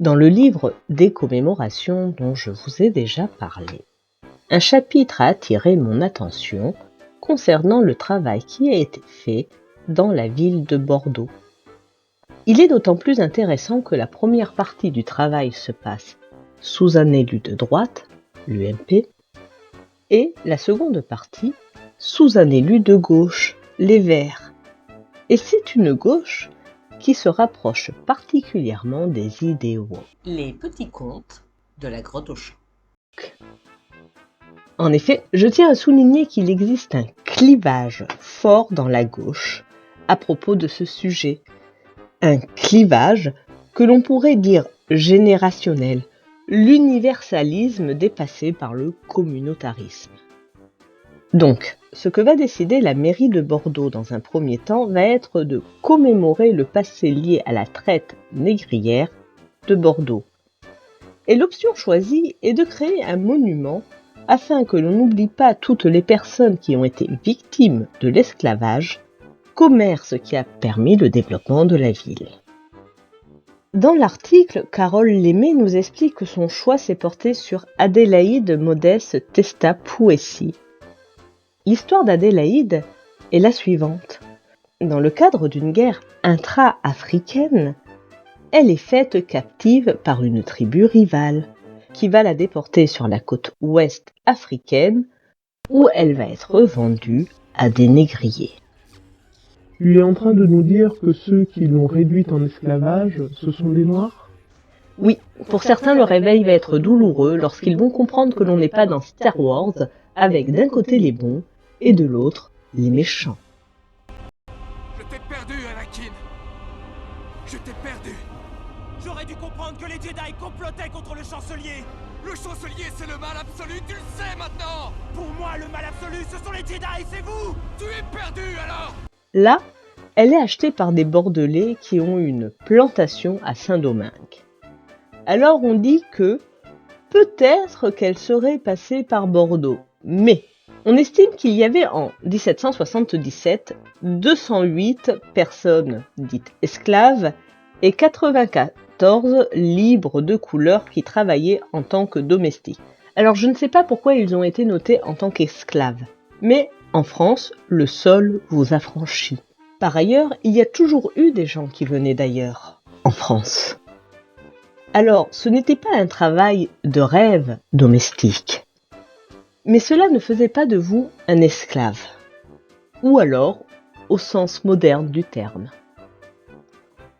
Dans le livre des commémorations dont je vous ai déjà parlé, un chapitre a attiré mon attention concernant le travail qui a été fait dans la ville de Bordeaux. Il est d'autant plus intéressant que la première partie du travail se passe sous un élu de droite, l'UMP, et la seconde partie sous un élu de gauche, les Verts. Et c'est une gauche qui se rapproche particulièrement des idéaux. Les petits contes de la grotte au chat. En effet, je tiens à souligner qu'il existe un clivage fort dans la gauche à propos de ce sujet. Un clivage que l'on pourrait dire générationnel, l'universalisme dépassé par le communautarisme. Donc, ce que va décider la mairie de Bordeaux dans un premier temps va être de commémorer le passé lié à la traite négrière de Bordeaux. Et l'option choisie est de créer un monument afin que l'on n'oublie pas toutes les personnes qui ont été victimes de l'esclavage, commerce qui a permis le développement de la ville. Dans l'article, Carole Lémé nous explique que son choix s'est porté sur Adélaïde Modeste Testa Pouessy. L'histoire d'Adélaïde est la suivante. Dans le cadre d'une guerre intra-africaine, elle est faite captive par une tribu rivale qui va la déporter sur la côte ouest africaine où elle va être vendue à des négriers. Tu es en train de nous dire que ceux qui l'ont réduite en esclavage, ce sont des Noirs ? Oui, pour certains, le réveil va être douloureux lorsqu'ils vont comprendre que l'on n'est pas dans Star Wars avec d'un côté les bons et de l'autre les méchants. Je t'ai perdu, Anakin. Je t'ai perdu. J'aurais dû comprendre que les Jedi complotaient contre le chancelier. Le chancelier, c'est le mal absolu, tu le sais maintenant. Pour moi, le mal absolu, ce sont les Jedi, c'est vous. Tu es perdu, alors. Là, elle est achetée par des Bordelais qui ont une plantation à Saint-Domingue. Alors on dit que peut-être qu'elle serait passée par Bordeaux, mais on estime qu'il y avait en 1777 208 personnes dites esclaves et 94 libres de couleur qui travaillaient en tant que domestiques. Alors je ne sais pas pourquoi ils ont été notés en tant qu'esclaves, mais en France, le sol vous affranchit. Par ailleurs, il y a toujours eu des gens qui venaient d'ailleurs, en France. Alors, ce n'était pas un travail de rêve domestique. Mais cela ne faisait pas de vous un esclave. Ou alors, au sens moderne du terme.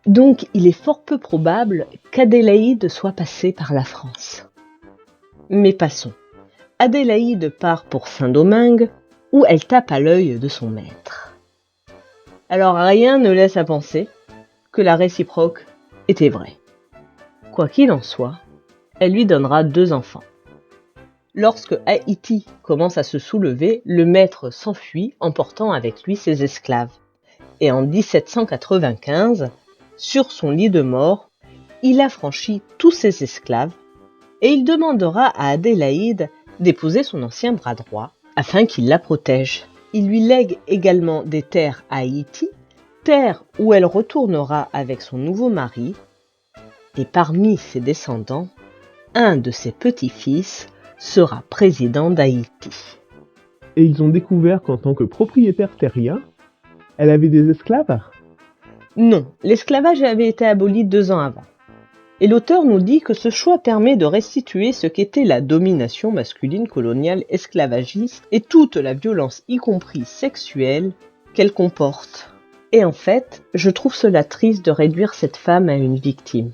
Donc, il est fort peu probable qu'Adélaïde soit passée par la France. Mais passons. Adélaïde part pour Saint-Domingue, où elle tape à l'œil de son maître. Alors, rien ne laisse à penser que la réciproque était vraie. Quoi qu'il en soit, elle lui donnera 2 enfants. Lorsque Haïti commence à se soulever, le maître s'enfuit emportant avec lui ses esclaves. Et en 1795, sur son lit de mort, il affranchit tous ses esclaves et il demandera à Adélaïde d'épouser son ancien bras droit afin qu'il la protège. Il lui lègue également des terres à Haïti, terres où elle retournera avec son nouveau mari. Et parmi ses descendants, un de ses petits-fils sera président d'Haïti. Et ils ont découvert qu'en tant que propriétaire terrien, elle avait des esclaves ? Non, l'esclavage avait été aboli 2 ans avant. Et l'auteur nous dit que ce choix permet de restituer ce qu'était la domination masculine coloniale esclavagiste et toute la violence, y compris sexuelle, qu'elle comporte. Et en fait, je trouve cela triste de réduire cette femme à une victime.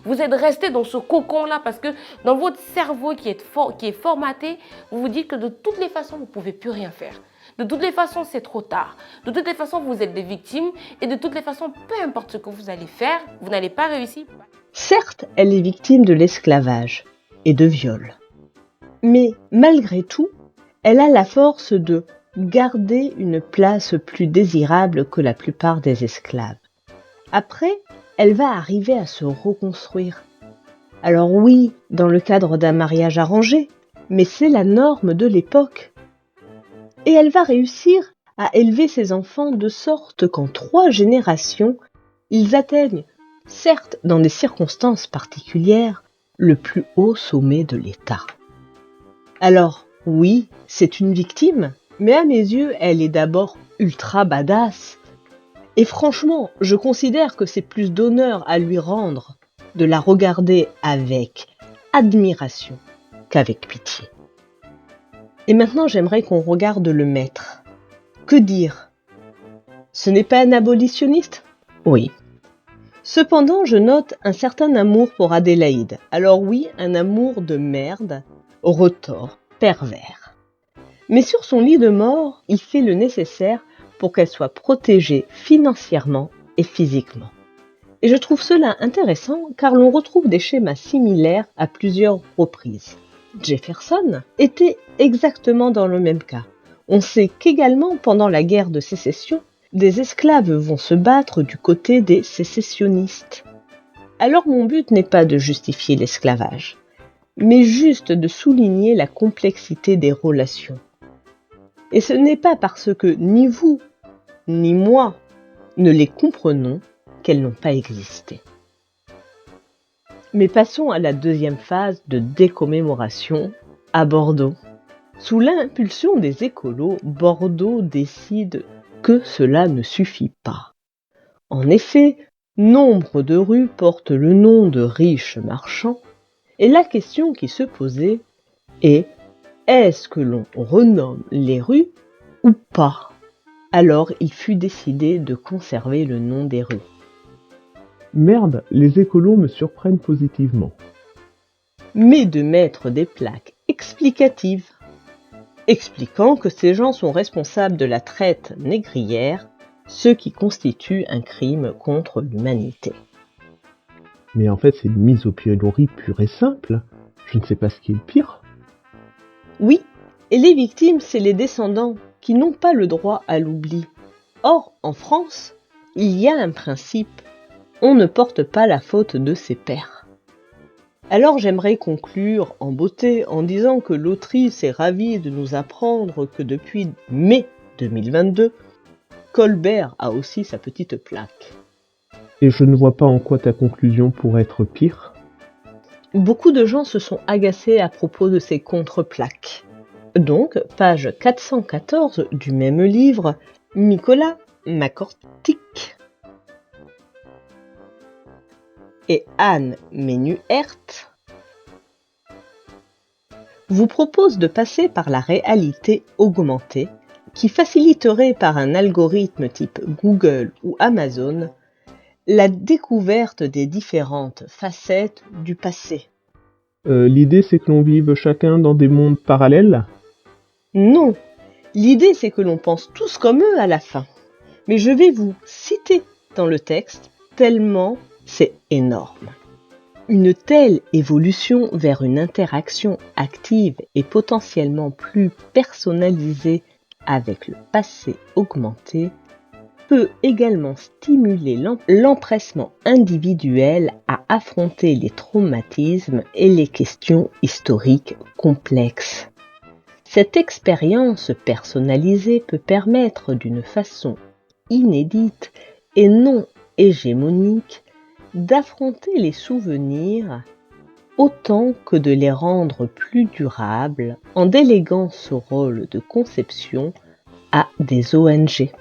Vous êtes resté dans ce cocon-là parce que dans votre cerveau qui est formaté, vous vous dites que de toutes les façons, vous ne pouvez plus rien faire. De toutes les façons, c'est trop tard. De toutes les façons, vous êtes des victimes. Et de toutes les façons, peu importe ce que vous allez faire, vous n'allez pas réussir. Certes, elle est victime de l'esclavage et de viol. Mais malgré tout, elle a la force de garder une place plus désirable que la plupart des esclaves. Après, elle va arriver à se reconstruire. Alors oui, dans le cadre d'un mariage arrangé, mais c'est la norme de l'époque. Et elle va réussir à élever ses enfants de sorte qu'en 3 générations, ils atteignent certes dans des circonstances particulières, le plus haut sommet de l'État. Alors, oui, c'est une victime, mais à mes yeux, elle est d'abord ultra badass. Et franchement, je considère que c'est plus d'honneur à lui rendre de la regarder avec admiration qu'avec pitié. Et maintenant, j'aimerais qu'on regarde le maître. Que dire? Ce n'est pas un abolitionniste? Oui. Cependant, je note un certain amour pour Adélaïde. Alors oui, un amour de merde, retors, pervers. Mais sur son lit de mort, il fait le nécessaire pour qu'elle soit protégée financièrement et physiquement. Et je trouve cela intéressant car l'on retrouve des schémas similaires à plusieurs reprises. Jefferson était exactement dans le même cas. On sait qu'également pendant la guerre de sécession, des esclaves vont se battre du côté des sécessionnistes. Alors mon but n'est pas de justifier l'esclavage, mais juste de souligner la complexité des relations. Et ce n'est pas parce que ni vous, ni moi ne les comprenons qu'elles n'ont pas existé. Mais passons à la deuxième phase de décommémoration à Bordeaux. Sous l'impulsion des écolos, Bordeaux décide que cela ne suffit pas. En effet, nombre de rues portent le nom de riches marchands, et la question qui se posait est: est-ce que l'on renomme les rues ou pas? Alors il fut décidé de conserver le nom des rues. Merde, les écolos me surprennent positivement. Mais de mettre des plaques explicatives, expliquant que ces gens sont responsables de la traite négrière, ce qui constitue un crime contre l'humanité. Mais en fait, c'est une mise au pilori pure et simple. Je ne sais pas ce qui est le pire. Oui, et les victimes, c'est les descendants qui n'ont pas le droit à l'oubli. Or, en France, il y a un principe: on ne porte pas la faute de ses pairs. Alors j'aimerais conclure en beauté en disant que l'autrice est ravie de nous apprendre que depuis mai 2022, Colbert a aussi sa petite plaque. Et je ne vois pas en quoi ta conclusion pourrait être pire. Beaucoup de gens se sont agacés à propos de ces contre-plaques. Donc, page 414 du même livre, Nicolas Makortik et Anne Menuert vous proposent de passer par la réalité augmentée qui faciliterait par un algorithme type Google ou Amazon la découverte des différentes facettes du passé. L'idée, c'est que l'on vive chacun dans des mondes parallèles? Non, l'idée c'est que l'on pense tous comme eux à la fin. Mais je vais vous citer dans le texte tellement c'est énorme. Une telle évolution vers une interaction active et potentiellement plus personnalisée avec le passé augmenté peut également stimuler l'empressement individuel à affronter les traumatismes et les questions historiques complexes. Cette expérience personnalisée peut permettre d'une façon inédite et non hégémonique d'affronter les souvenirs autant que de les rendre plus durables en déléguant ce rôle de conception à des ONG.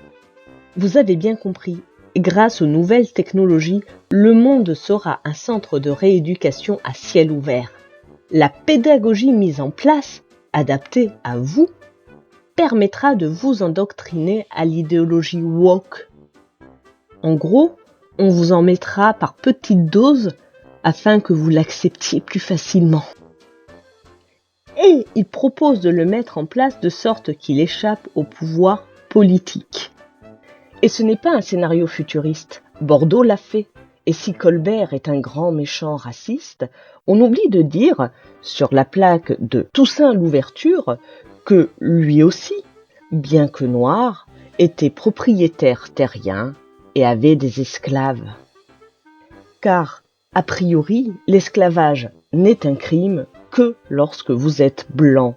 Vous avez bien compris, grâce aux nouvelles technologies, le monde sera un centre de rééducation à ciel ouvert. La pédagogie mise en place, adaptée à vous, permettra de vous endoctriner à l'idéologie woke. En gros, on vous en mettra par petites doses afin que vous l'acceptiez plus facilement. Et il propose de le mettre en place de sorte qu'il échappe au pouvoir politique. Et ce n'est pas un scénario futuriste. Bordeaux l'a fait. Et si Colbert est un grand méchant raciste, on oublie de dire, sur la plaque de Toussaint Louverture, que lui aussi, bien que noir, était propriétaire terrien et avait des esclaves. Car, a priori, l'esclavage n'est un crime que lorsque vous êtes blanc.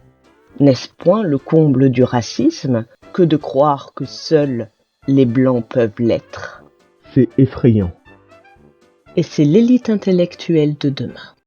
N'est-ce point le comble du racisme que de croire que seuls les blancs peuvent l'être? C'est effrayant. et c'est l'élite intellectuelle de demain.